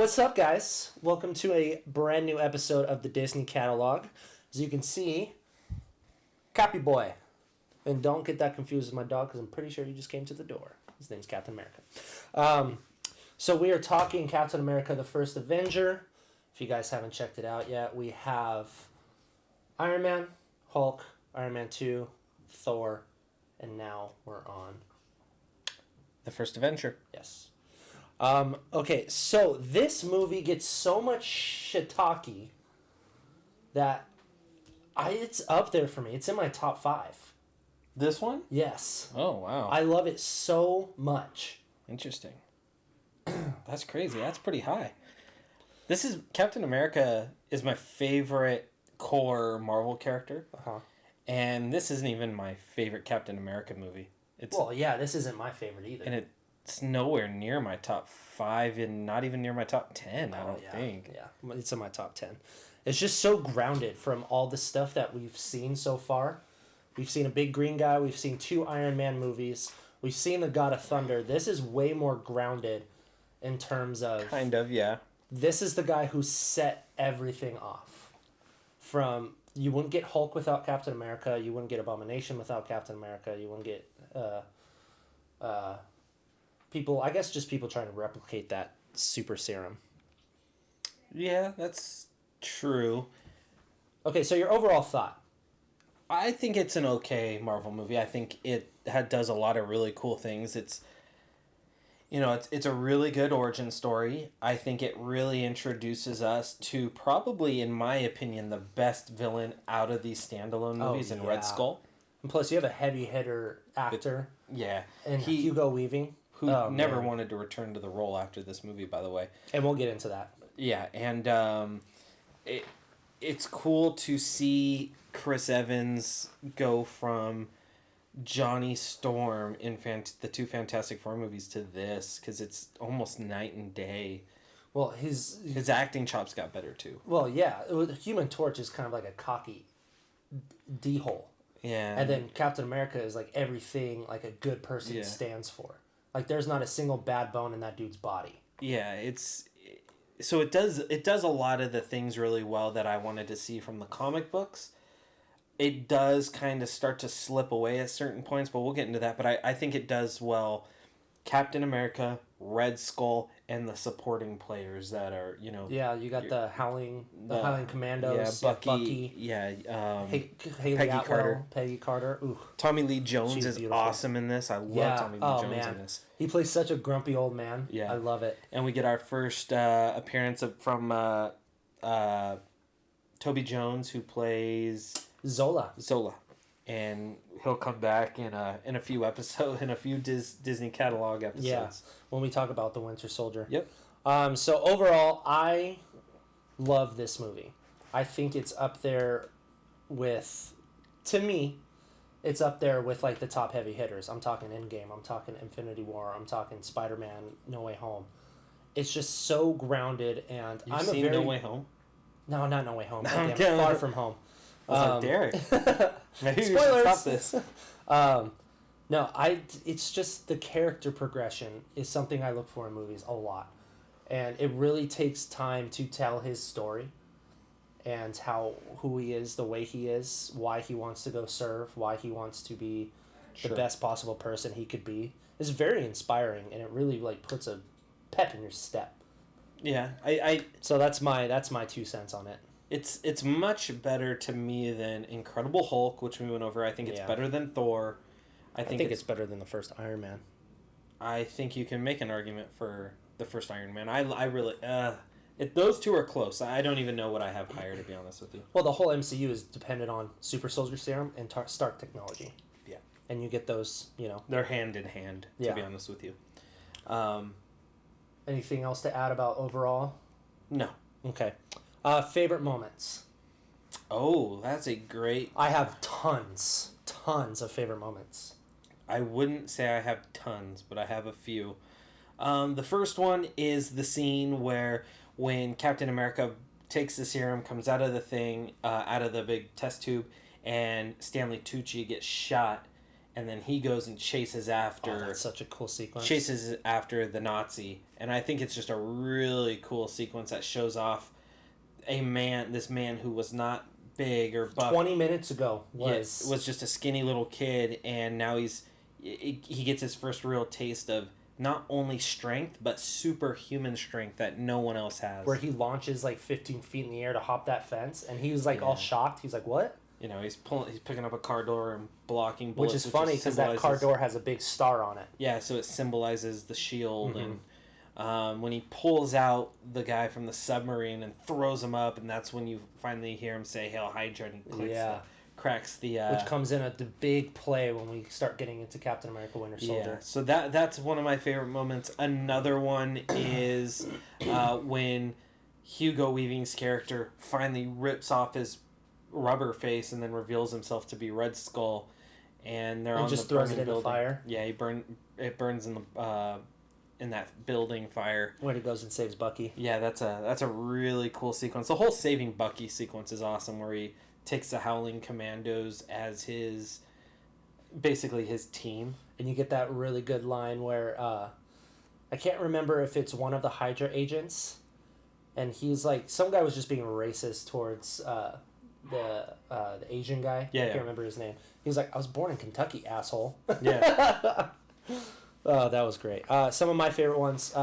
what's up, guys? Welcome to a brand new episode of the Disney Catalogue. As you can see, Copy Boy. And don't get that confused with my dog, because I'm pretty sure he just came to the door. His name's Captain America. So we are talking Captain America, the First Avenger. If you guys haven't checked it out yet, we have Iron Man, Hulk, Iron Man 2, Thor, and now we're on The First Avenger. Yes. Okay, so this movie gets so much shiitake that it's up there for me. It's in my top 5. This one? Yes. Oh, wow. I love it so much. Interesting. That's crazy. That's pretty high. This is Captain America is my favorite core Marvel character. Uh-huh. And this isn't even my favorite Captain America movie. Well, yeah, this isn't my favorite either. And it's nowhere near my top 5 and not even near my top 10, I don't think. Yeah, it's in my top 10. It's just so grounded from all the stuff that we've seen so far. We've seen a big green guy. We've seen 2 Iron Man movies. We've seen the God of Thunder. This is way more grounded in terms of... Kind of, yeah. This is the guy who set everything off. From... You wouldn't get Hulk without Captain America. You wouldn't get Abomination without Captain America. You wouldn't get... people... I guess just people trying to replicate that super serum. Yeah, that's true. Okay, so your overall thought. I think it's an okay Marvel movie. I think it does a lot of really cool things. It's a really good origin story. I think it really introduces us to probably, in my opinion, the best villain out of these standalone movies in Red Skull. And plus, you have a heavy hitter actor. And Hugo Weaving. Who never wanted to return to the role after this movie, by the way. And we'll get into that. Yeah, and it's cool to see Chris Evans go from Johnny Storm in the 2 Fantastic Four movies to this, because it's almost night and day. Well, his acting chops got better too. Well, yeah, Human Torch is kind of like a cocky d-hole. Yeah. And then Captain America is like everything like a good person stands for. Like there's not a single bad bone in that dude's body. Yeah, so it does a lot of the things really well that I wanted to see from the comic books. It does kind of start to slip away at certain points, but we'll get into that. But I think it does well. Captain America, Red Skull, and the supporting players that are, Yeah, you got the Howling Commandos. Yeah, Bucky. Peggy Carter. Ooh. Tommy Lee Jones is awesome in this. I love Tommy Lee Jones in this. He plays such a grumpy old man. Yeah. I love it. And we get our first appearance from Toby Jones, who plays... Zola. And he'll come back in a few episodes, in a few Disney Catalog episodes. Yeah, when we talk about the Winter Soldier. Yep. So overall, I love this movie. I think it's up there with, to me, it's up there with like the top heavy hitters. I'm talking Endgame. I'm talking Infinity War. I'm talking Spider-Man No Way Home. It's just so grounded, and You've seen No Way Home? No, not No Way Home. Far From Home. I was like, Derek. Maybe spoilers. We should stop this. No, it's just the character progression is something I look for in movies a lot. And it really takes time to tell his story and who he is, the way he is, why he wants to go serve, why he wants to be the best possible person he could be. It's very inspiring, and it really like puts a pep in your step. Yeah, So that's my 2 cents on it. It's much better to me than Incredible Hulk, which we went over. I think it's better than Thor. I think it's better than the first Iron Man. I think you can make an argument for the first Iron Man. I really... those two are close. I don't even know what I have higher, to be honest with you. Well, the whole MCU is dependent on Super Soldier Serum and Stark technology. Yeah. And you get those, They're hand in hand, to be honest with you. Anything else to add about overall? No. Okay. Favorite moments? Oh, that's a great... I have tons of favorite moments. I wouldn't say I have tons, but I have a few. The first one is the scene when Captain America takes the serum, comes out of the thing, out of the big test tube, and Stanley Tucci gets shot, and then he goes and chases after. Oh, that's such a cool sequence. Chases after the Nazi, and I think it's just a really cool sequence that shows off this man who was not big or buff. 20 minutes ago was just a skinny little kid, and now he gets his first real taste of not only strength but superhuman strength that no one else has. Where he launches like 15 feet in the air to hop that fence, and he was like all shocked. He's like, "What?" You know, he's picking up a car door and blocking bullets, which is funny because that car door has a big star on it. Yeah, so it symbolizes the shield. And when he pulls out the guy from the submarine and throws him up, and that's when you finally hear him say "Hail Hydra," and he cracks the which comes in at the big play when we start getting into Captain America: Winter Soldier. Yeah, so that's one of my favorite moments. Another one is when Hugo Weaving's character finally rips off his rubber face and then reveals himself to be Red Skull, and they're on just the throws it in building. the fire. Yeah, it burns in that building fire when he goes and saves Bucky. Yeah, that's a really cool sequence. The whole saving Bucky sequence is awesome, where he takes the Howling Commandos as basically his team, and you get that really good line where I can't remember if it's one of the Hydra agents, and he's like, some guy was just being racist towards the Asian guy. I can't remember his name. He was like, "I was born in Kentucky, asshole." Yeah. Oh, that was great. Some of my favorite ones.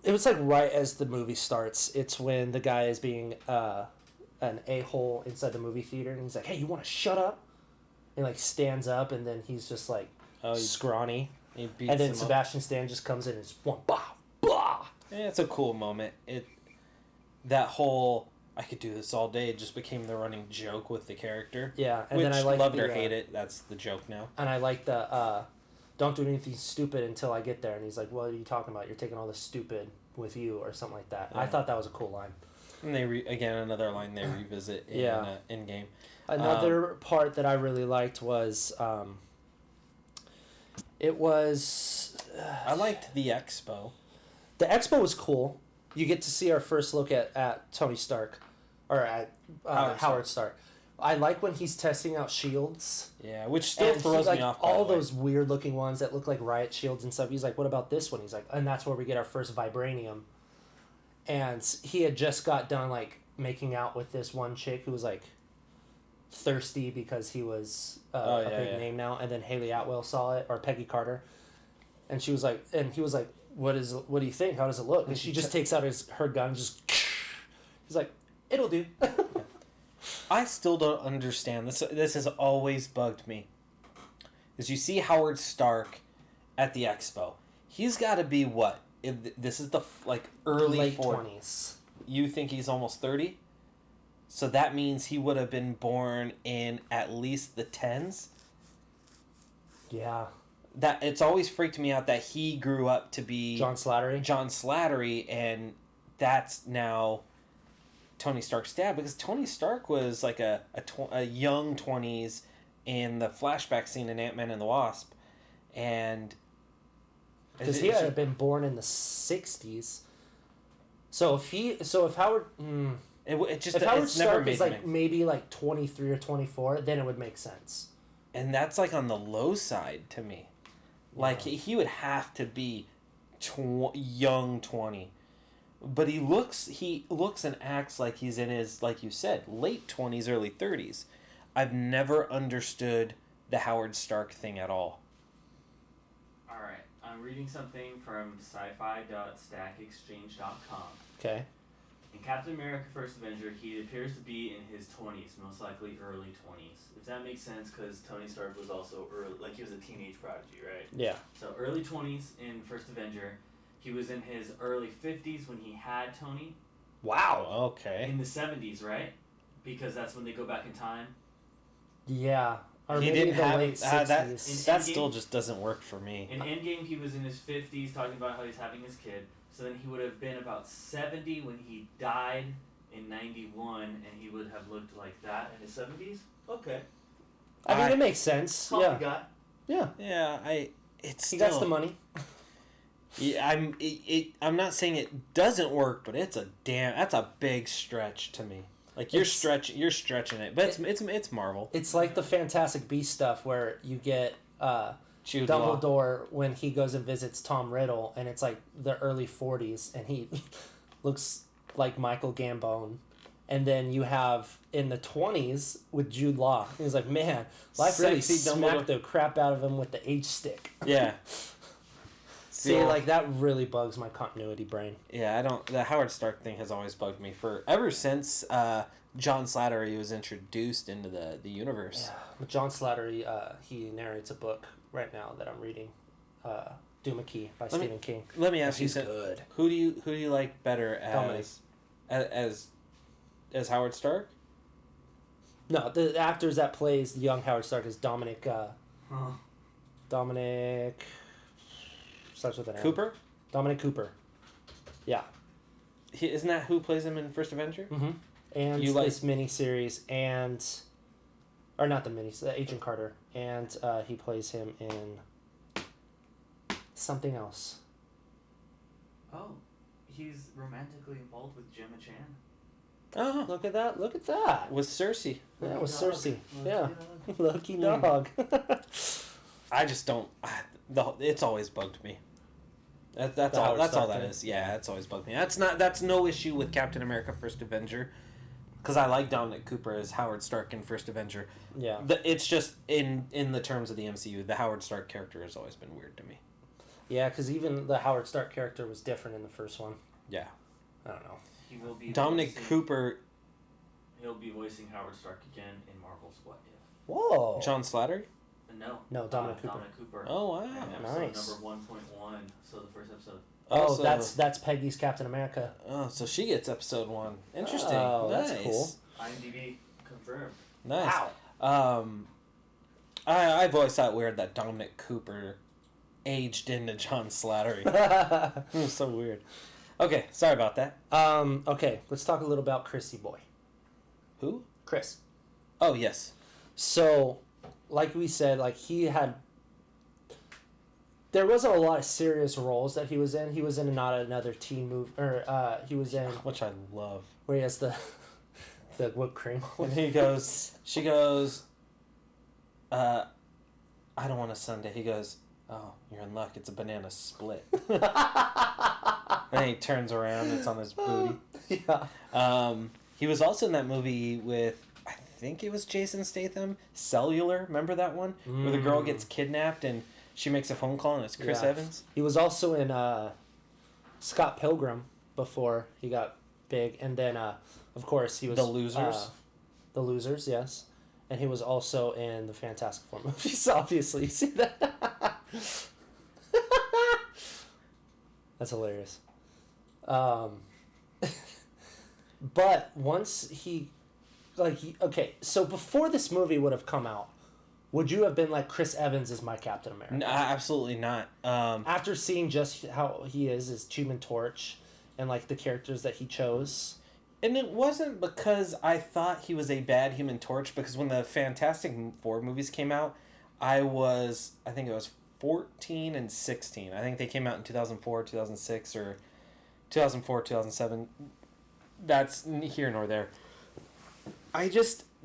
It was like right as the movie starts. It's when the guy is being an a-hole inside the movie theater, and he's like, "Hey, you want to shut up?" And like stands up, and then he's just like scrawny. And then Sebastian Stan just comes in and it's one bah bah. Yeah, it's a cool moment. That whole "I could do this all day" just became the running joke with the character. Yeah, and which, then I like loved or hate it, that's the joke now. And I like the "Don't do anything stupid until I get there," and he's like, "What are you talking about? You're taking all this stupid with you," or something like that. Yeah. I thought that was a cool line. And they another line they revisit in Endgame. Another part that I really liked was it was I liked the expo. The expo was cool. You get to see our first look at Tony Stark, or at Howard Stark. I like when he's testing out shields. Yeah, which still throws me off. All those weird looking ones that look like riot shields and stuff. He's like, "What about this one?" He's like, and that's where we get our first vibranium. And he had just got done like making out with this one chick who was like thirsty because he was a big name now. And then Haley Atwell saw it, or Peggy Carter, and she was like, and he was like, What do you think? How does it look?" And she just takes out her gun, and just he's like, "It'll do." I still don't understand this. This has always bugged me. Is you see Howard Stark at the expo. He's got to be what? This is the early late 20s. You think he's almost 30? So that means he would have been born in at least the 10s? Yeah. That it's always freaked me out that he grew up to be John Slattery, and that's now Tony Stark's dad, because Tony Stark was like a young 20s in the flashback scene in Ant-Man and the Wasp, and because he had been born in the 60s. So if Howard if Howard Stark is like maybe like 23 or 24, then it would make sense. And that's like on the low side to me. Like he would have to be young 20. But he looks and acts like he's in his, like you said, late 20s, early 30s. I've never understood the Howard Stark thing at all. All right. I'm reading something from sci-fi.stackexchange.com. Okay. In Captain America: First Avenger, he appears to be in his 20s, most likely early 20s. If that makes sense, because Tony Stark was also early, like he was a teenage prodigy, right? Yeah. So early 20s in First Avenger. He was in his early 50s when he had Tony. Wow, okay. In the 70s, right? Because that's when they go back in time. Yeah. Or he maybe didn't the have late 60s. That still just doesn't work for me. In Endgame, he was in his 50s talking about how he's having his kid. So then he would have been about 70 when he died in 91, and he would have looked like that in his 70s? Okay. I mean, it makes sense. Guy. Yeah. Yeah, He got the money. Yeah, I'm not saying it doesn't work, but that's a big stretch to me. Like you're stretching it, but it's Marvel. It's like the Fantastic Beasts stuff where you get Jude Dumbledore Law. when he goes and visits Tom Riddle, and it's like the early 40s, and he looks like Michael Gambon. And then you have in the 20s with Jude Law. He's like, man, life really smacked the crap out of him with the H-stick. Yeah. See, like, that really bugs my continuity brain. Yeah, the Howard Stark thing has always bugged me ever since John Slattery was introduced into the universe. Yeah, but John Slattery, he narrates a book right now that I'm reading, Doomakey by Stephen King. Let me ask you something. Good. Who do you like better as Howard Stark? No, the actors that plays the young Howard Stark is Dominic. Dominic. Starts with an M. Cooper. Dominic Cooper. Yeah. Isn't that who plays him in First Avenger? Mm-hmm. And this miniseries, or not the miniseries, Agent Carter, and he plays him in something else. Oh, he's romantically involved with Gemma Chan. Oh, look at that! Look at that! With Cersei. Yeah, with Cersei. Yeah, lucky dog. I just don't. It's always bugged me. That's all that is. Yeah, it's always bugged me. That's no issue with Captain America: First Avenger, because I like Dominic Cooper as Howard Stark in First Avenger. Yeah. It's just in the terms of the MCU, the Howard Stark character has always been weird to me. Yeah, because even the Howard Stark character was different in the first one. Yeah. I don't know. He will be Dominic Cooper. He'll be voicing Howard Stark again in Marvel's What If. Whoa. John Slattery? No, Dominic Cooper. Dominic Cooper. Oh wow. Nice. Number 1.1. So the first episode. Oh, so that's Peggy's Captain America. Oh, so she gets episode 1. Interesting. Oh, nice. That's cool. IMDb confirmed. Nice. Wow. I've always thought weird that Dominic Cooper aged into John Slattery. It was so weird. Okay, sorry about that. Okay, let's talk a little about Chrissy Boy. Who? Chris. Oh, yes. So, like we said, like there wasn't a lot of serious roles that he was in. He was in Not Another Teen Movie, or he was in... Which I love. Where he has the whipped cream. And she goes, I don't want a sundae. He goes, oh, you're in luck. It's a banana split. And he turns around. It's on his booty. Yeah. He was also in that movie with, I think it was Jason Statham, Cellular. Remember that one? Where the girl gets kidnapped and she makes a phone call and it's Chris Evans. He was also in Scott Pilgrim before he got big. And then, of course, he was... The Losers? The Losers, yes. And he was also in the Fantastic Four movies, obviously. You see that? That's hilarious. But once okay, so before this movie would have come out, would you have been like, Chris Evans is my Captain America? No, absolutely not. After seeing just how he is as Human Torch and like the characters that he chose. And it wasn't because I thought he was a bad Human Torch, because when the Fantastic Four movies came out, I think it was 14 and 16. I think they came out in 2004, 2006, or 2004, 2007. That's here nor there.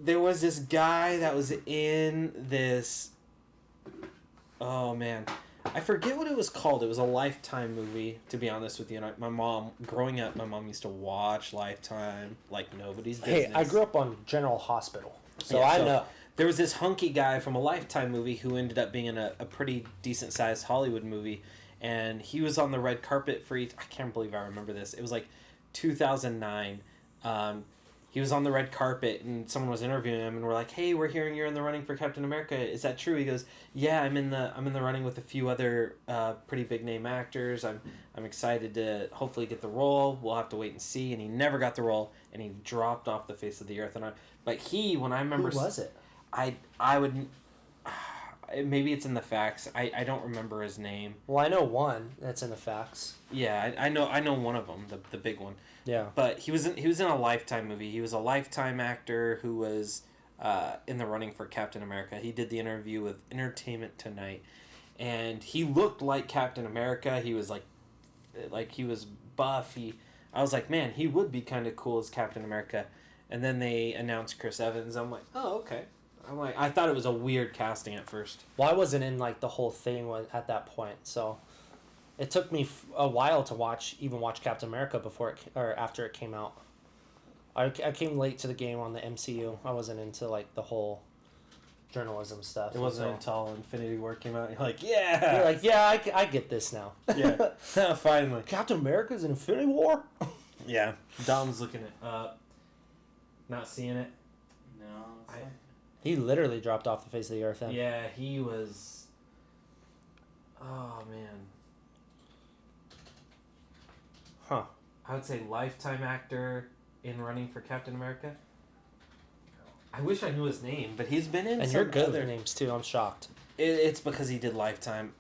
There was this guy that was in this... Oh, man. I forget what it was called. It was a Lifetime movie, to be honest with you. And my mom, growing up, my mom used to watch Lifetime like nobody's business. Hey, I grew up on General Hospital, so I know. There was this hunky guy from a Lifetime movie who ended up being in a pretty decent-sized Hollywood movie, and he was on the red carpet for... I can't believe I remember this. It was like 2009. He was on the red carpet and someone was interviewing him and we're like, hey, we're hearing you're in the running for Captain America. Is that true? He goes, yeah, I'm in the running with a few other pretty big name actors. I'm excited to hopefully get the role. We'll have to wait and see. And he never got the role and he dropped off the face of the earth. But when I remember... Who was it? I would... Maybe it's in the facts. I don't remember his name. Well, I know one that's in the facts. Yeah, I know one of them, the big one. Yeah. But he was in a Lifetime movie. He was a Lifetime actor who was in the running for Captain America. He did the interview with Entertainment Tonight, and he looked like Captain America. He was like he was buff. I was like, man, he would be kind of cool as Captain America. And then they announced Chris Evans. I'm like, oh, okay. I thought it was a weird casting at first. Well, I wasn't in like the whole thing at that point, so it took me a while to watch Captain America before or after it came out. I came late to the game on the MCU. I wasn't into like the whole journalism stuff. It wasn't until Infinity War came out. You're like, You're like, I get this now. Yeah, finally. Captain America's in Infinity War. Yeah, Dom's looking it up, not seeing it. No. It's not. He literally dropped off the face of the earth. Then. Yeah, he was. Oh man. Huh. I would say lifetime actor in running for Captain America. I wish I knew his name, but he's been in And some you're good other with names too. I'm shocked. It's because he did Lifetime.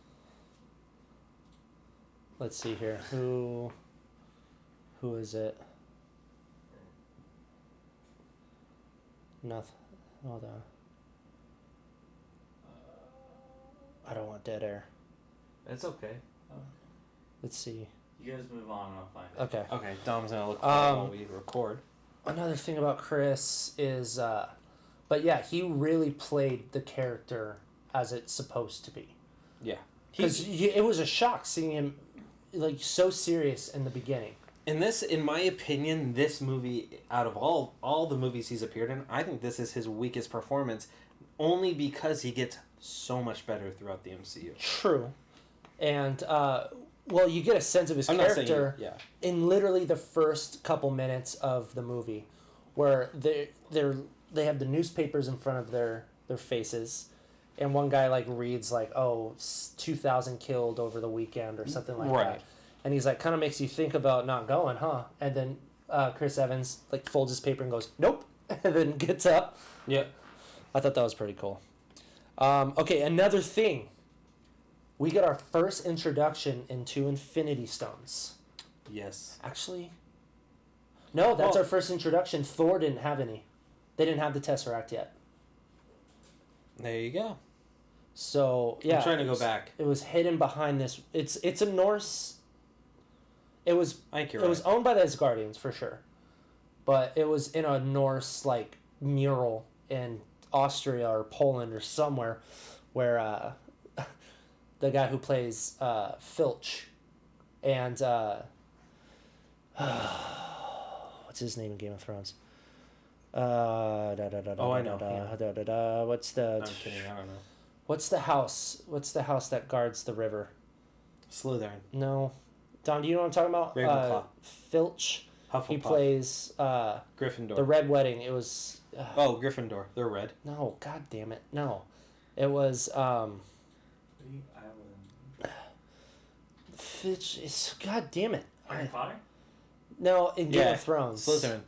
Let's see here. Who is it? Nothing. Hold on. I don't want dead air. It's okay. Let's see. You guys move on and I'll find it. Okay. Okay, Dom's gonna look for it while we record. Another thing about Chris is, but yeah, he really played the character as it's supposed to be. Yeah. Because it was a shock seeing him like so serious in the beginning. In my opinion, this movie, out of all the movies he's appeared in, I think this is his weakest performance, only because he gets so much better throughout the MCU. True. And, well, you get a sense of his character in literally the first couple minutes of the movie, where they have the newspapers in front of their faces, and one guy like reads like, 2,000 killed over the weekend or something like that. And he's like, kind of makes you think about not going, huh? And then Chris Evans like folds his paper and goes, nope, and then gets up. Yeah. I thought that was pretty cool. Okay, another thing. We get our first introduction into Infinity Stones. Yes. Actually, no, that's our first introduction. Thor didn't have any. They didn't have the Tesseract yet. There you go. So, yeah. I'm trying to go back. It was hidden behind this. It's a Norse. It was owned by the Asgardians for sure. But it was in a Norse like mural in Austria or Poland or somewhere where the guy who plays Filch and what's his name in Game of Thrones? I know. What's the? I'm kidding. I don't know. What's the house? What's the house that guards the river? Slytherin. No, Don. Do you know what I'm talking about? Ravenclaw. Filch. Hufflepuff. He plays Gryffindor. the Red Wedding. It was. Gryffindor. They're red. No, god damn it, no. It was Filch is god damn it. Harry Potter? No, in Game of Thrones. Slytherin.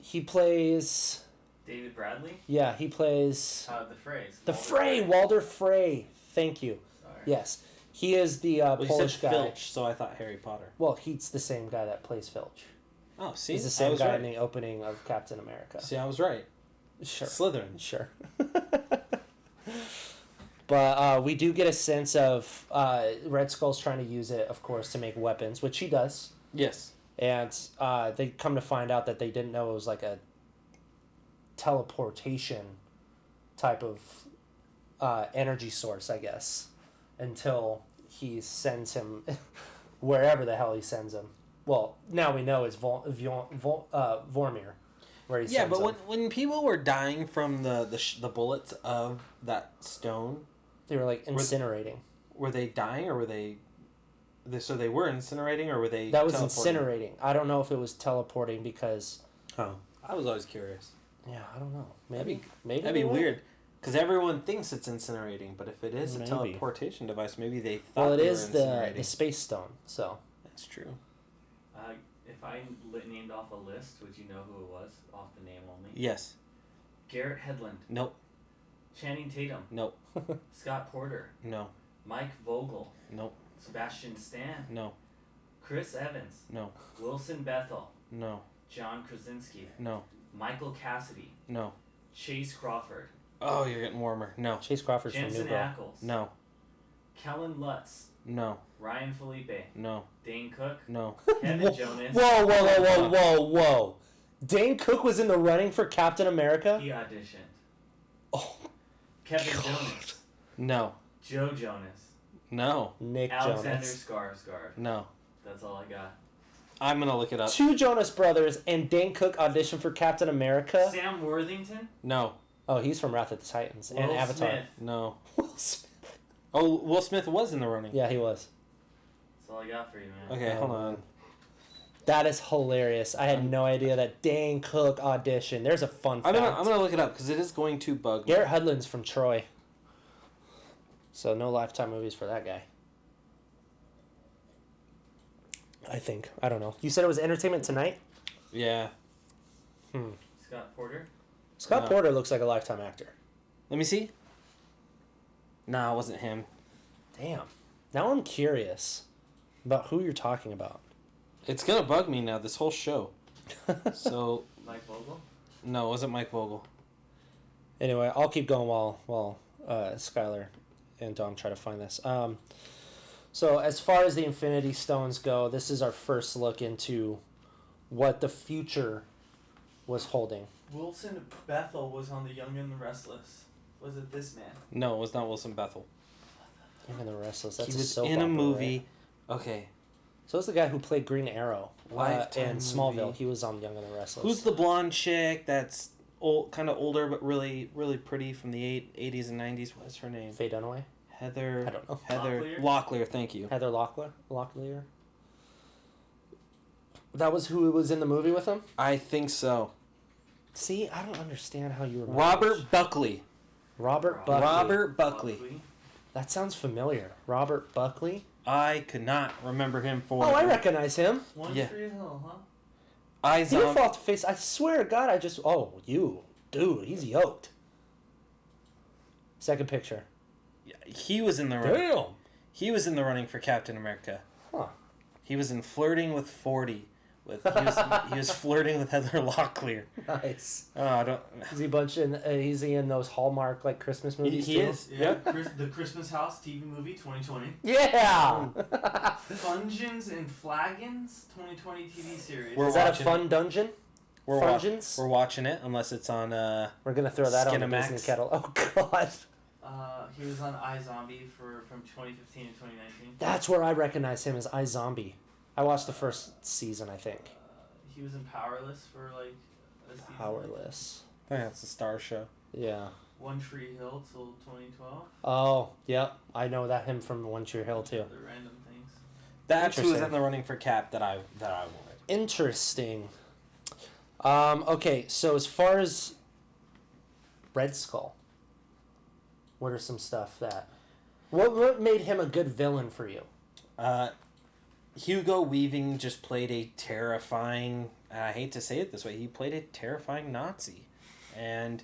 He plays. David Bradley? Yeah, he plays. The Freys. The Frey, Walder Frey. Thank you. Sorry. Yes, he is the You Polish said guy. Filch, so I thought Harry Potter. Well, he's the same guy that plays Filch. Oh, see, He's the same guy in the opening of Captain America. See, I was right. Sure. Slytherin. Sure. But we do get a sense of Red Skull's trying to use it, of course, to make weapons, which he does. Yes. And they come to find out that they didn't know it was like a teleportation type of energy source, I guess, until he sends him wherever the hell he sends him. Well, now we know it's Vormir, where he sends him. when people were dying from the bullets of that stone, They were like incinerating. Were they dying or were they? So they were incinerating or were they? That was teleporting? incinerating. I don't know if it was teleporting because. Oh, I was always curious. Yeah, I don't know. Maybe That'd be weird. Because everyone thinks it's incinerating, but if it is Maybe. a teleportation device, maybe they thought Well, it they is were incinerating. the space stone. So. That's true. If I named off a list, would you know who it was? Off the name only? Yes. Garrett Hedlund. Nope. Channing Tatum. Nope. Scott Porter. No. Mike Vogel. Nope. Sebastian Stan. No. Chris Evans. No. Wilson Bethel. No. John Krasinski. No. Michael Cassidy. No. Chase Crawford. Oh, you're getting warmer. No. Chase Crawford's from Jensen New Girl. Ackles. No. Kellen Lutz. No. Ryan Felipe. No. Dane Cook. No. Kevin Jonas. Whoa! Dane Cook was in the running for Captain America? He auditioned. Oh, Kevin God. Jonas. No. Joe Jonas. No. Nick Alexander Jonas. Skarsgård. No. That's all I got. I'm gonna look it up. 2 Jonas Brothers and Dane Cook auditioned for Captain America? Sam Worthington. No. Oh, he's from Wrath of the Titans and Will Avatar. Smith. No. Will Smith. Oh, Will Smith was in the running. Yeah, he was. That's all I got for you, man. Okay, hold Oh, on. man. That is hilarious. I had no idea that Dane Cook auditioned. There's a fun fact. I'm gonna look it up because it is going to bug me. Garrett Hudlin's from Troy. So no Lifetime movies for that guy. I think. I don't know. You said it was Entertainment Tonight? Yeah. Scott Porter. Scott No. Porter looks like a Lifetime actor. Let me see. Nah, it wasn't him. Damn. Now I'm curious about who you're talking about. It's gonna bug me now. This whole show. So Mike Vogel. no, it wasn't Mike Vogel. Anyway, I'll keep going while Skyler and Dom try to find this. So as far as the Infinity Stones go, this is our first look into what the future was holding. Wilson Bethel was on The Young and the Restless. Was it this man? No, it was not Wilson Bethel. Young and the Restless. That's He was soap in a opera, movie. right? Okay. So it's the guy who played Green Arrow Lifetime in Smallville. movie. He was on Young and the Restless. Who's the blonde chick that's old, kind of older but really, really pretty from the 80s and 90s? What's her name? Faye Dunaway? Heather. I don't know. Heather Locklear? Locklear. Thank you. Heather Locklear? That was who was in the movie with him? I think so. See, I don't understand how you remember. Robert Buckley. Robert Buckley. Robert Buckley. That sounds familiar. Robert Buckley? I could not remember him for. Oh, I recognize him. One Yeah. Tree Hill, huh? Eyes Your on. fault to face. I swear to God, I just. Oh, you. Dude, he's yoked. Second picture. He was in the running. Damn. He was in the running for Captain America. Huh. He was in Flirting with 40. He was flirting with Heather Locklear. Nice. Oh, I don't. Is he in those Hallmark like Christmas movies? He too? is. Yeah. The Christmas House TV movie 2020. Yeah. Fungens and Flagons 2020 TV series. We're Is that a watching fun dungeon? We're Fungens? we're watching it unless it's on. We're gonna throw that on the Skinamax. Disney Catalogue. Oh God. He was on iZombie from 2015 to 2019. That's where I recognize him as iZombie. I watched the first season, I think. He was in Powerless for like a season. Powerless. I think that's a Star show. Yeah. One Tree Hill till 2012. Oh, yep. I know that him from One Tree Hill too. The random things. That's who was Interesting. in the running for Cap that I wanted. Interesting. Okay, so as far as Red Skull, what are some stuff that... What made him a good villain for you? Hugo Weaving just played a terrifying. I hate to say it this way. He played a terrifying Nazi, and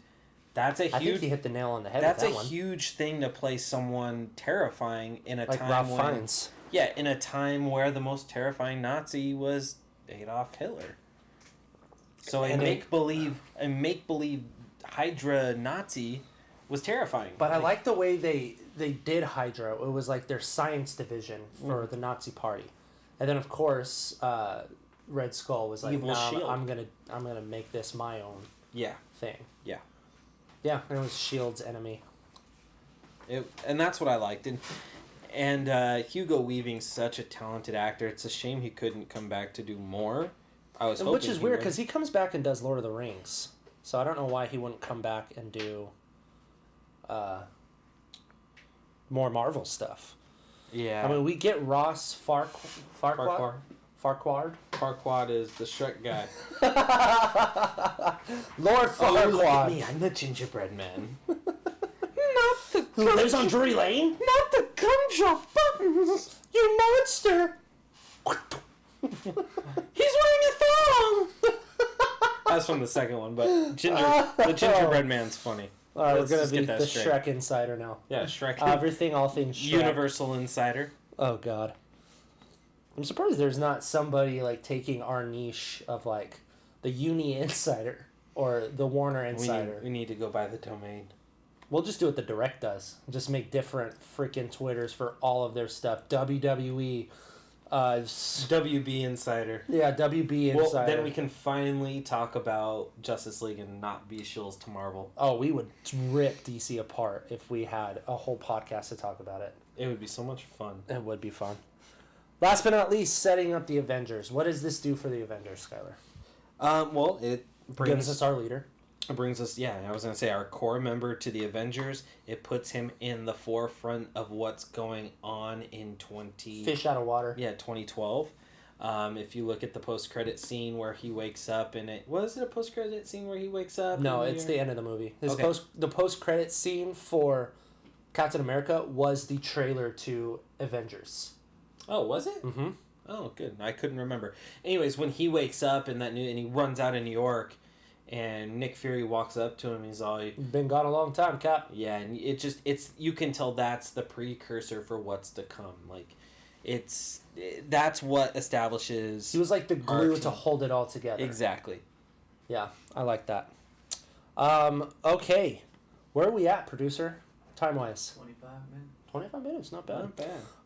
that's a I think huge. he hit the nail on the head That's with a that one. huge thing to play someone terrifying in a Like time Ralph when. Fiennes. Yeah, in a time where the most terrifying Nazi was Adolf Hitler. So a And make believe Hydra Nazi was terrifying. But I like the way they did Hydra. It was like their science division for the Nazi Party, and then of course Red Skull was like, Evil "Nah, Shield. I'm gonna make this my own Yeah, thing." yeah. Yeah, and it was Shield's enemy. And that's what I liked. And Hugo Weaving's such a talented actor. It's a shame he couldn't come back to do more. I was hoping Which is he weird would. because he comes back and does Lord of the Rings, so I don't know why he wouldn't come back and do more Marvel stuff. Yeah. I mean, we get Ross Farquaad. Farquaad is the Shrek guy. Lord Farquaad. I'm the gingerbread man. Who lives on Drury Lane? Not the gumdrop buttons. You monster! He's wearing a thong. That's from the second one, but the gingerbread man's funny. All right, we're Let's gonna just be get that the straight. Shrek insider now. Yeah, Shrek. Everything, all things Shrek. Universal Insider. Oh God. I'm surprised there's not somebody like taking our niche of like the Uni Insider or the Warner Insider. We need to go buy the domain. We'll just do what the Direct does. Just make different freaking Twitters for all of their stuff. WWE, WB Insider. Yeah, WB Insider. Well, then we can finally talk about Justice League and not be shills to Marvel. Oh, we would rip DC apart if we had a whole podcast to talk about it. It would be so much fun. It would be fun. Last but not least, setting up the Avengers. What does this do for the Avengers, Skyler? Well, it Gives us our leader. It brings us, I was going to say, our core member to the Avengers. It puts him in the forefront of what's going on in Fish out of water. Yeah, 2012. If you look at the post-credit scene where he wakes up and it... Was it a post-credit scene where he wakes up? No, it's the end of the movie. Okay. The post-credit scene for Captain America was the trailer to Avengers. Oh, was it? Mm-hmm. Oh, good. I couldn't remember. Anyways, when he wakes up and he runs out of New York... And Nick Fury walks up to him. He's all, "Been gone a long time, Cap." Yeah, and it's you can tell that's the precursor for what's to come. Like, that's what establishes. He was like the glue to hold it all together. Exactly. Yeah, I like that. Okay, where are we at, producer? Time wise. 25 minutes. 25 minutes, not bad. Not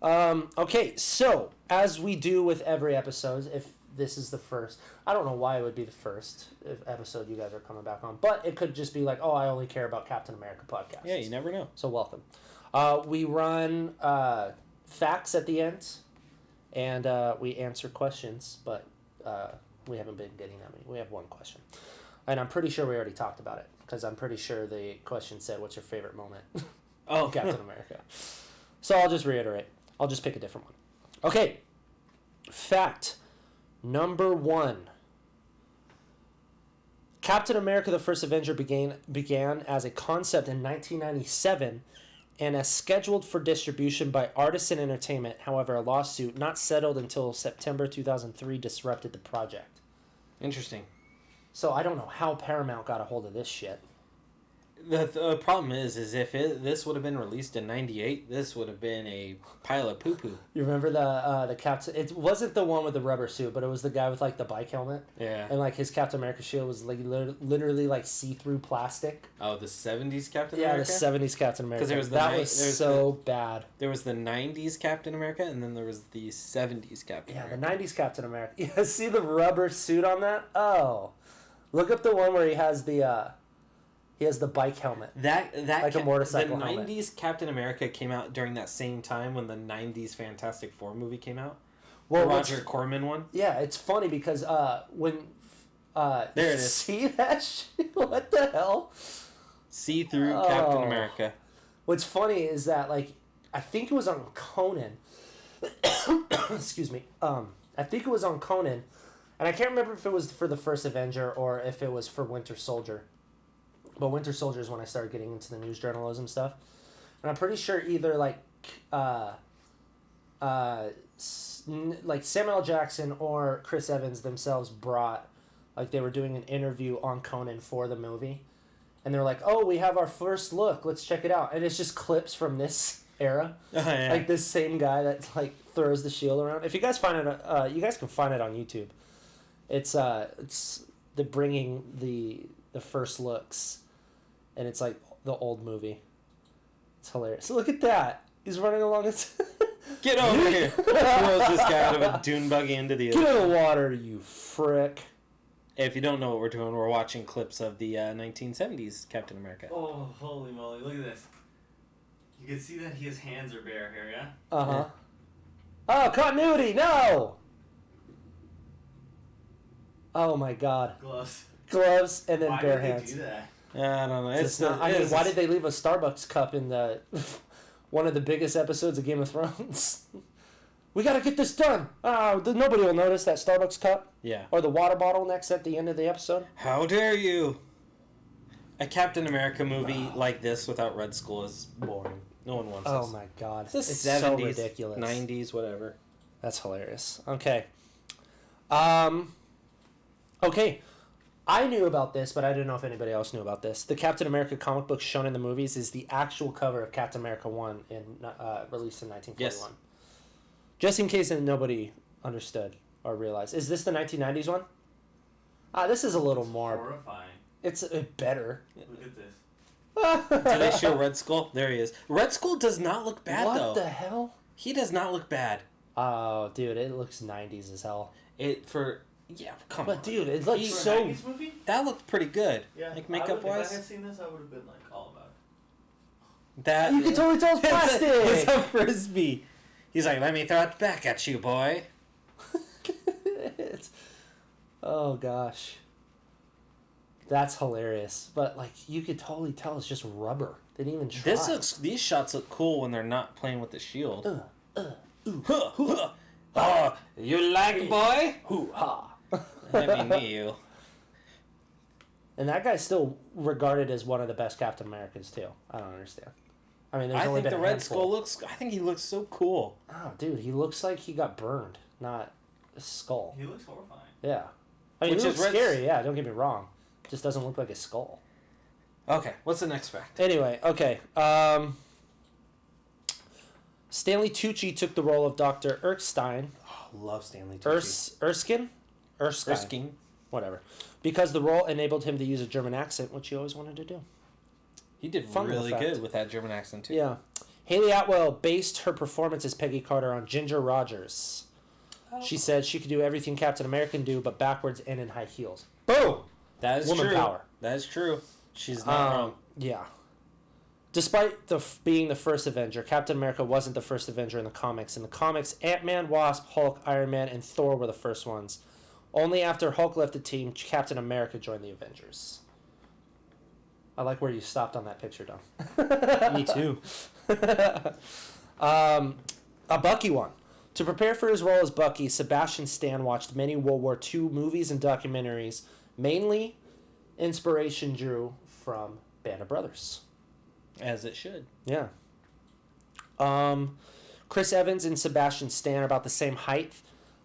bad. Okay, so as we do with every episode, if this is the first, I don't know why it would be the first episode you guys are coming back on, but it could just be like, oh, I only care about Captain America podcast. Yeah, you never know. So welcome. We run facts at the end, and we answer questions, but we haven't been getting that many. We have one question, and I'm pretty sure we already talked about it, because I'm pretty sure the question said, what's your favorite moment? Oh, Captain America. So I'll just reiterate. I'll just pick a different one. Okay. Fact number 1. Captain America the First Avenger began as a concept in 1997 and as scheduled for distribution by Artisan Entertainment. However, a lawsuit not settled until September 2003 disrupted the project. Interesting. So I don't know how Paramount got a hold of this shit. The problem is if this would have been released in '98, this would have been a pile of poo poo. You remember the Captain? It wasn't the one with the rubber suit, but it was the guy with like the bike helmet. Yeah. And like his Captain America shield was like literally like see-through plastic. Oh, the '70s Captain Yeah, America. the '70s Captain America. 'Cause there was that was so bad. There was the '90s Captain America, and then there was the '70s Captain America. Yeah, the '90s Captain America. Yeah, see the rubber suit on that? Oh, look up the one where he has the bike helmet. That like a motorcycle The helmet. '90s Captain America came out during that same time when the '90s Fantastic Four movie came out. Well, the Roger Corman one. Yeah, it's funny because when there it is. See that shit? What the hell? See-through Captain America. What's funny is that like I think it was on Conan. Excuse me. I think it was on Conan, and I can't remember if it was for the First Avenger or if it was for Winter Soldier. But Winter Soldier is when I started getting into the news journalism stuff. And I'm pretty sure either like Samuel L. Jackson or Chris Evans themselves brought, like they were doing an interview on Conan for the movie. And they're like, oh, we have our first look. Let's check it out. And it's just clips from this era. Oh, yeah. Like this same guy that like throws the shield around. If you guys find it, you guys can find it on YouTube. It's the bringing the first looks. And it's like the old movie. It's hilarious. So look at that. He's running along his... Get over here. Throws this guy out of a dune buggy into the ocean. Get in the water, you frick. If you don't know what we're doing, we're watching clips of the 1970s Captain America. Oh, holy moly. Look at this. You can see that his hands are bare here, yeah? Uh-huh. Oh, continuity! No! Oh my god. Gloves and then Why bare did hands. they do that? I don't know. Why did they leave a Starbucks cup in the one of the biggest episodes of Game of Thrones? We gotta get this done. Nobody will notice that Starbucks cup. Yeah. Or the water bottle next at the end of the episode. How dare you? A Captain America movie like this without Red Skull is boring. No one wants Oh this. my god. It's the 70s, so ridiculous. 90s, whatever. That's hilarious. Okay. Okay. I knew about this, but I didn't know if anybody else knew about this. The Captain America comic book shown in the movies is the actual cover of Captain America 1 released in 1941. Yes. Just in case nobody understood or realized. Is this the 1990s one? This is a little more... Horrifying. It's better. Look at this. Do they show Red Skull? There he is. Red Skull does not look bad, though. What the hell? He does not look bad. Oh, dude, it looks 90s as hell. Come on. But dude, it looks For a so. 90s movie? That looked pretty good. Yeah. Like makeup If wise. I had seen this, I would have been like all about it. That You can totally tell it's plastic. It's a frisbee. He's like, let me throw it back at you, boy. Oh gosh, that's hilarious. But like, you could totally tell it's just rubber. They didn't even try. These shots look cool when they're not playing with the shield. Ooh. Oh, you like, boy? Hoo ha. I mean, you. And that guy's still regarded as one of the best Captain Americans too. I don't understand. I mean, there's I only think been the a Red handful. Skull looks. I think he looks so cool. Oh, dude, he looks like he got burned, not a skull. He looks horrifying. Yeah. I mean, Which it is looks Red- scary. Yeah, don't get me wrong. Just doesn't look like a skull. Okay, what's the next fact? Anyway, okay. Stanley Tucci took the role of Dr. Erskine. Oh, love Stanley Tucci. Erskine? Erskine. Whatever. Because the role enabled him to use a German accent, which he always wanted to do. He did Fun really fact. good with that German accent too. Yeah. Haley Atwell based her performance as Peggy Carter on Ginger Rogers. She said she could do everything Captain America can do, but backwards and in high heels. Boom! That is Woman true. power. That is true. She's not wrong. Yeah. Despite being the first Avenger, Captain America wasn't the first Avenger in the comics. In the comics, Ant-Man, Wasp, Hulk, Iron Man, and Thor were the first ones. Only after Hulk left the team, Captain America joined the Avengers. I like where you stopped on that picture, Don. Me too. A Bucky one. To prepare for his role as Bucky, Sebastian Stan watched many World War II movies and documentaries. Mainly, inspiration drew from Band of Brothers. As it should. Yeah. Chris Evans and Sebastian Stan are about the same height.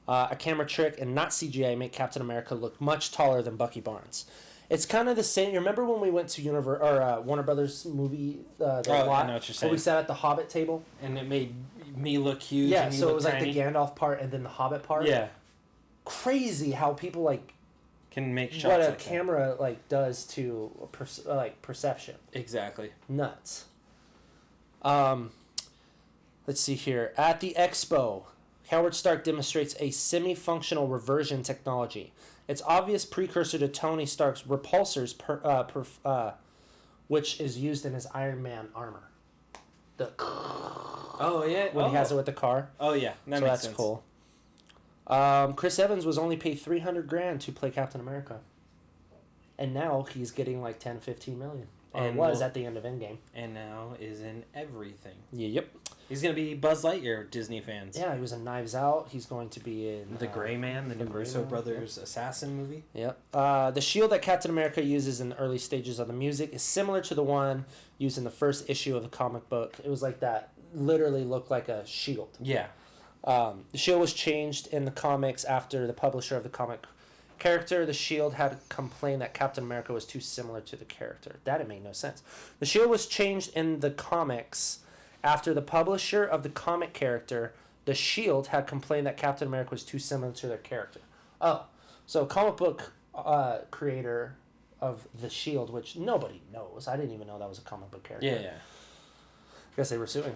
A camera trick and not CGI make Captain America look much taller than Bucky Barnes. It's kind of the same. You remember when we went to Warner Brothers movie? I know what you're Where saying. we sat at the Hobbit table. And it made me look huge. Yeah, and you so it look was tiny. like the Gandalf part and then the Hobbit part. Yeah. Crazy how people like Can make shots what a like that. camera like does to perception. Exactly. Nuts. Let's see here. At the expo, Howard Stark demonstrates a semi-functional reversion technology. It's obvious precursor to Tony Stark's repulsors, which is used in his Iron Man armor. The Oh yeah. when he has it with the car. Oh yeah. That So makes that's sense. cool. Chris Evans was only paid $300,000 to play Captain America, and now he's getting like 10, 15 million. Or And was will- at the end of Endgame. And now is in everything. Yep. He's gonna be Buzz Lightyear, Disney fans. Yeah, he was in Knives Out. He's going to be in The Gray Man, the new Gray Russo Man, brothers assassin movie. Yep. The shield that Captain America uses in the early stages of the music is similar to the one used in the first issue of the comic book. It was like that. Literally looked like a shield. Yeah. The shield was changed in the comics after the publisher of the comic character. The shield had complained that Captain America was too similar to the character. That made no sense. The shield was changed in the comics after the publisher of the comic character. The shield had complained that Captain America was too similar to their character. Oh, so comic book creator of the shield, which nobody knows. I didn't even know that was a comic book character. Yeah. Guess they were suing.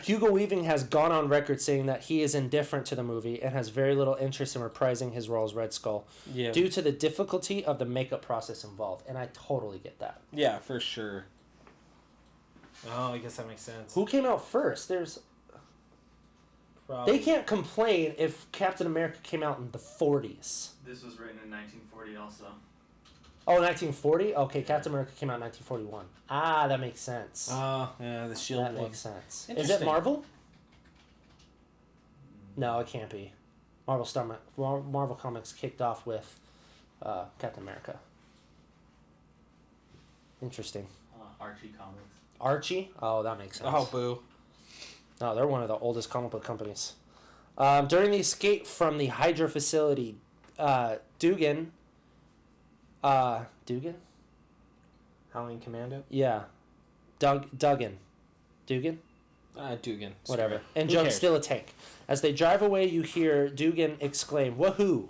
Hugo Weaving has gone on record saying that he is indifferent to the movie and has very little interest in reprising his role as Red Skull Yeah. due to the difficulty of the makeup process involved. And I totally get that. Yeah, for sure. Oh, I guess that makes sense. Who came out first? They can't complain if Captain America came out in the 40s. This was written in 1940 also. Oh, 1940? Okay, Captain America came out in 1941. Ah, that makes sense. Oh, yeah, the shield That one. makes sense. Is it Interesting. Marvel? No, it can't be. Marvel Comics kicked off with Captain America. Interesting. Archie Comics. Archie? Oh, that makes sense. Oh, boo. No, they're one of the oldest comic book companies. During the escape from the Hydra facility, Dugan? Howling Commando? Yeah. Dugan? Dugan. Whatever. Screw it. And Who Jones cares? still a tank. As they drive away, you hear Dugan exclaim, "Wahoo!"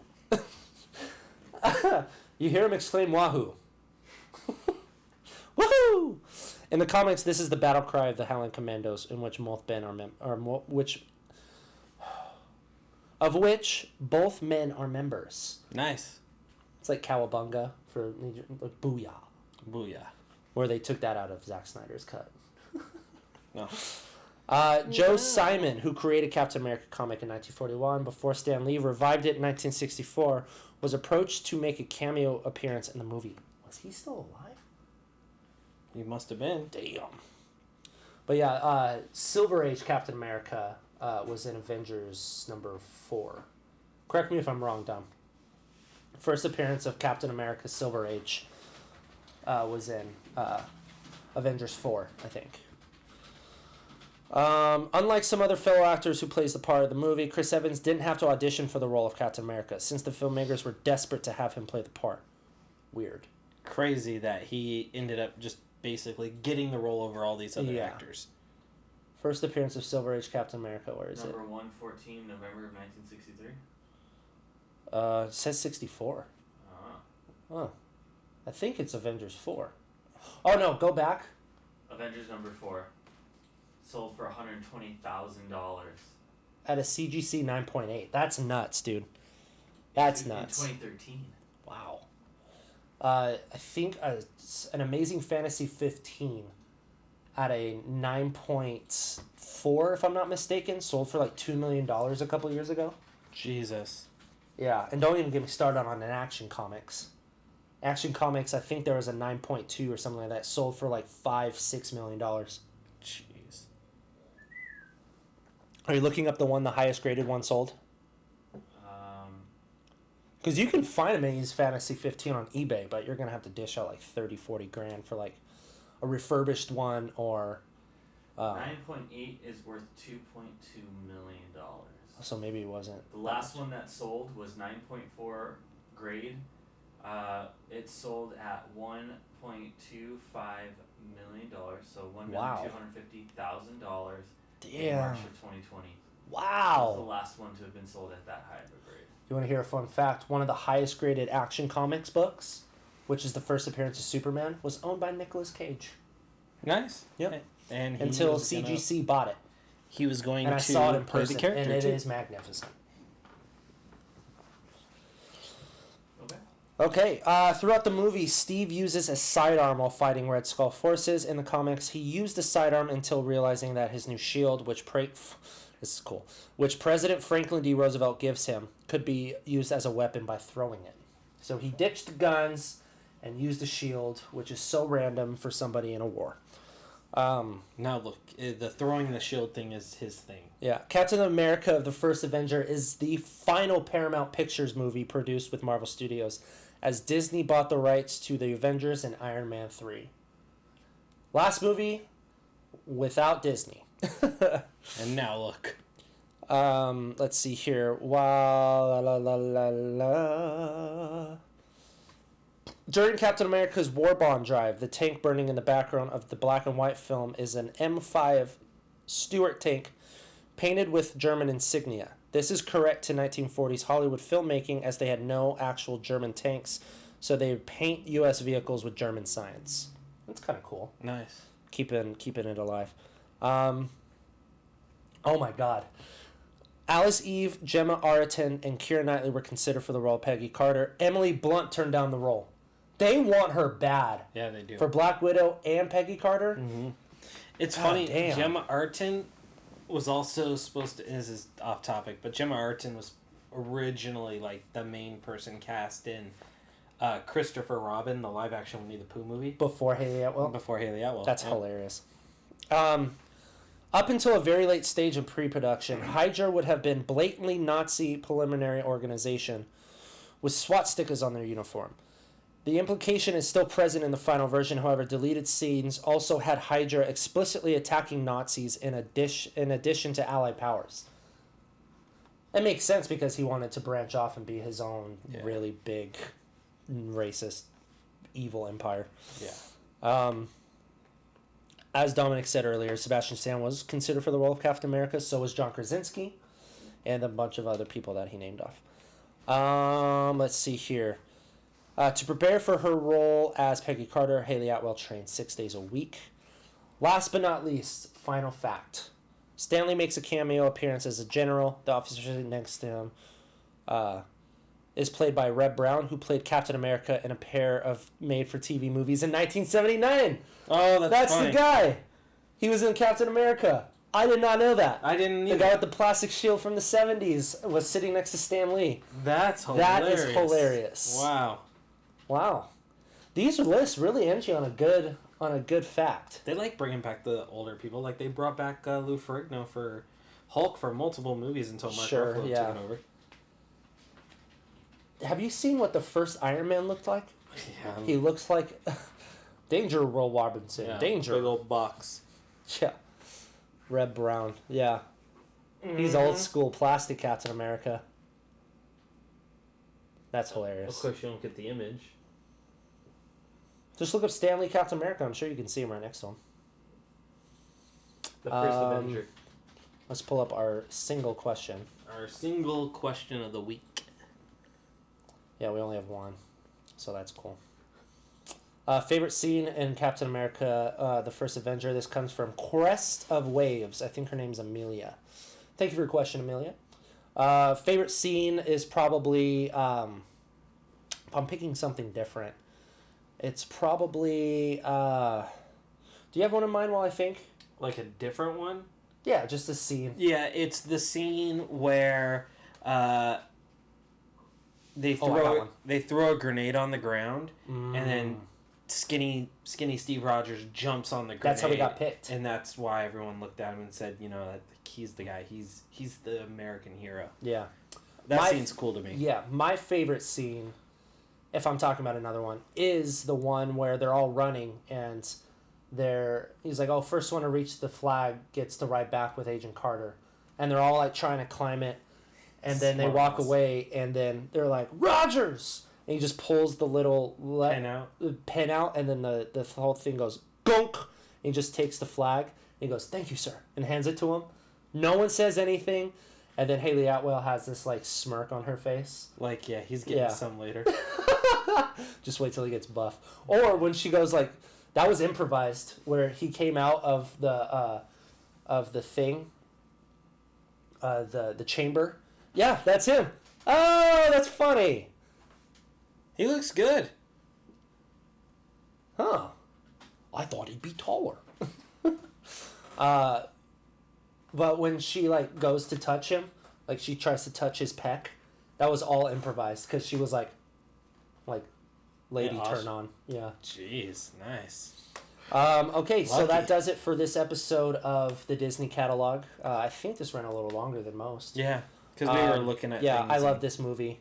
You hear him exclaim, "Wahoo!" Woohoo! In the comics, this is the battle cry of the Howling Commandos, in which of which both men are members. Nice. It's like Cowabunga for like Booyah, Booyah. where they took that out of Zack Snyder's cut. No. Joe Simon, who created Captain America comic in 1941 before Stan Lee revived it in 1964, was approached to make a cameo appearance in the movie. Was he still alive? He must have been. Damn. But yeah, Silver Age Captain America was in Avengers number 4. Correct me if I'm wrong, Dom. First appearance of Captain America Silver Age was in Avengers 4, I think. Unlike some other fellow actors who plays the part of the movie, Chris Evans didn't have to audition for the role of Captain America, since the filmmakers were desperate to have him play the part. Weird. Crazy that he ended up just basically getting the role over all these other actors. First appearance of Silver Age Captain America, where is Number 114, November of 1963. It says 64. Oh. I think it's Avengers 4. Oh, no, go back. Avengers number 4. Sold for $120,000. At a CGC 9.8. That's nuts, dude. That's nuts. In 2013. Wow. I think an Amazing Fantasy 15 at a 9.4, if I'm not mistaken, sold for like $2 million a couple years ago. Jesus. Yeah, and don't even get me started on an Action Comics. Action Comics, I think there was a 9.2 or something like that, sold for like $5-6 million. Jeez. Are you looking up the highest graded one sold? Because you can find Amazing Fantasy 15 on eBay, but you're going to have to dish out like 30-40 grand for like a refurbished one or... 9.8 is worth $2.2 million. So maybe it wasn't. The last one that sold was 9.4 grade. It sold at $1.25 million, so $1,250,000 in March of 2020. Wow. That was the last one to have been sold at that high of a grade. You want to hear a fun fact? One of the highest graded Action Comics books, which is the first appearance of Superman, was owned by Nicolas Cage. Nice. Yep. And until CGC bought it. He was going and to I saw it in play person, the character and it too. is magnificent. Okay. Okay, throughout the movie, Steve uses a sidearm while fighting Red Skull forces. In the comics, he used the sidearm until realizing that his new shield, which President Franklin D. Roosevelt gives him, could be used as a weapon by throwing it. So he ditched the guns and used the shield, which is so random for somebody in a war. Now look, the throwing the shield thing is his thing. Yeah, Captain America of the First Avenger is the final Paramount Pictures movie produced with Marvel Studios, as Disney bought the rights to the Avengers and Iron Man 3. Last movie without Disney. And now look. Let's see here. During Captain America's War Bond drive, the tank burning in the background of the black and white film is an M5 Stuart tank painted with German insignia. This is correct to 1940s Hollywood filmmaking, as they had no actual German tanks, so they paint U.S. vehicles with German signs. That's kind of cool. Nice. Keeping it alive. Oh my God. Alice Eve, Gemma Arterton, and Keira Knightley were considered for the role of Peggy Carter. Emily Blunt turned down the role. They want her bad. Yeah, they do. For Black Widow and Peggy Carter. Mm-hmm. It's funny. Damn. Gemma Arterton was also supposed to... This is off topic, but Gemma Arterton was originally like the main person cast in Christopher Robin, the live-action Winnie the Pooh movie. Before Haley Atwell. That's hilarious. Up until a very late stage in pre-production, Hydra would have been blatantly Nazi preliminary organization with swastikas on their uniform. The implication is still present in the final version, however, deleted scenes also had Hydra explicitly attacking Nazis in addition to Allied powers. That makes sense because he wanted to branch off and be his own really big, racist, evil empire. Yeah. As Dominic said earlier, Sebastian Stan was considered for the role of Captain America, so was John Krasinski, and a bunch of other people that he named off. Let's see here. To prepare for her role as Peggy Carter, Haley Atwell trained 6 days a week. Last but not least, final fact. Stanley makes a cameo appearance as a general. The officer sitting next to him is played by Reb Brown, who played Captain America in a pair of made-for-TV movies in 1979. Oh, that's funny. the guy. He was in Captain America. I did not know that. I didn't The guy with the plastic shield from the 70s was sitting next to Stan Lee. That's hilarious. That is hilarious. Wow. These lists really end you on a good fact. They like bringing back the older people. Like they brought back Lou Ferrigno for Hulk for multiple movies until Mark Ruffalo took it over. Have you seen what the first Iron Man looked like? Yeah. He looks like Danger Will Robinson. Yeah, Danger. big old box. Yeah. Reb Brown. Yeah. He's old school plastic Captain America. That's hilarious. Of course, you don't get the image. Just look up Stanley Captain America. I'm sure you can see him right next to him. The First Avenger. Let's pull up our single question. Our single question of the week. Yeah, we only have one, so that's cool. Favorite scene in Captain America, The First Avenger. This comes from Crest of Waves. I think her name's Amelia. Thank you for your question, Amelia. Favorite scene is probably, if I'm picking something different, it's probably, do you have one in mind while I think? Like a different one? Yeah, just a scene. Yeah, it's the scene where they throw a grenade on the ground, and then skinny Steve Rogers jumps on the grenade. That's how we got picked. And that's why everyone looked at him and said, he's the guy. He's the American hero. Yeah. That scene's cool to me. Yeah, my favorite scene, if I'm talking about another one, is the one where they're all running and he's like, first one to reach the flag gets to ride back with Agent Carter. And they're all like trying to climb it. And then they walk away and then they're like, Rogers! And he just pulls the little pin out and then the whole thing goes gunk. And he just takes the flag and he goes, thank you, sir, and hands it to him. No one says anything. And then Haley Atwell has this like smirk on her face. Like, yeah, he's getting some later. Just wait till he gets buff. Or when she goes like, that was improvised, where he came out of the thing, the chamber. Yeah, that's him. Oh, that's funny. He looks good. Huh. I thought he'd be taller. But when she like goes to touch him, like she tries to touch his pec, that was all improvised because she was like lady turn on. Yeah. Jeez, nice. Okay, Lucky. so that does it for this episode of the Disney Catalog. I think this ran a little longer than most. Yeah, because we were looking at yeah, things. I love this movie.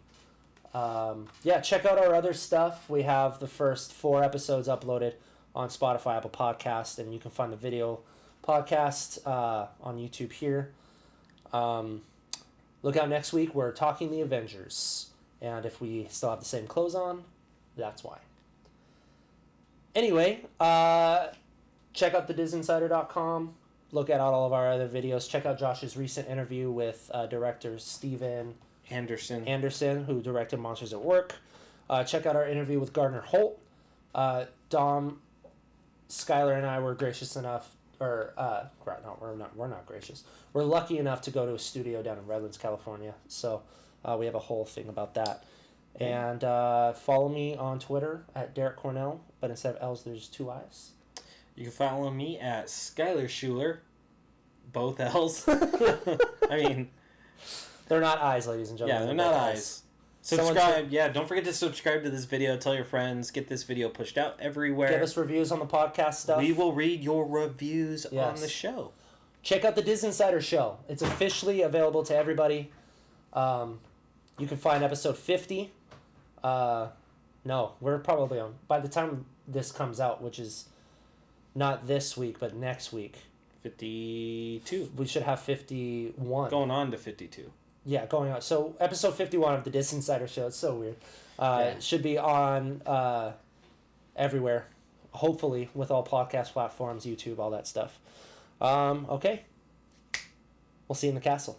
Check out our other stuff. We have the first 4 episodes uploaded on Spotify, Apple Podcast, and you can find the video podcast on YouTube here. Look out next week. We're talking the Avengers. And if we still have the same clothes on, that's why. Anyway, check out the DisInsider.com. Look at all of our other videos. Check out Josh's recent interview with director Steven Anderson, who directed Monsters at Work. Check out our interview with Gardner Holt. Dom, Skyler, and I were gracious enough, we're not gracious. We're lucky enough to go to a studio down in Redlands, California. So we have a whole thing about that. And follow me on Twitter at Derek Cornell, but instead of L's, there's 2 I's. You can follow me at Skyler Shuler, both L's. I mean, they're not I's, ladies and gentlemen. Yeah, they're not I's. Subscribe. Don't forget to subscribe to this video. Tell your friends. Get this video pushed out everywhere. Give us reviews on the podcast stuff. We will read your reviews on the show. Check out the DisInsider Show. It's officially available to everybody. You can find episode 50. No, we're probably on. By the time this comes out, which is not this week, but next week. 52. We should have 51. Going on to 52. Yeah, going on. So episode 51 of the DisInsider Show. It's so weird. It should be on everywhere. Hopefully, with all podcast platforms, YouTube, all that stuff. Okay. We'll see you in the castle.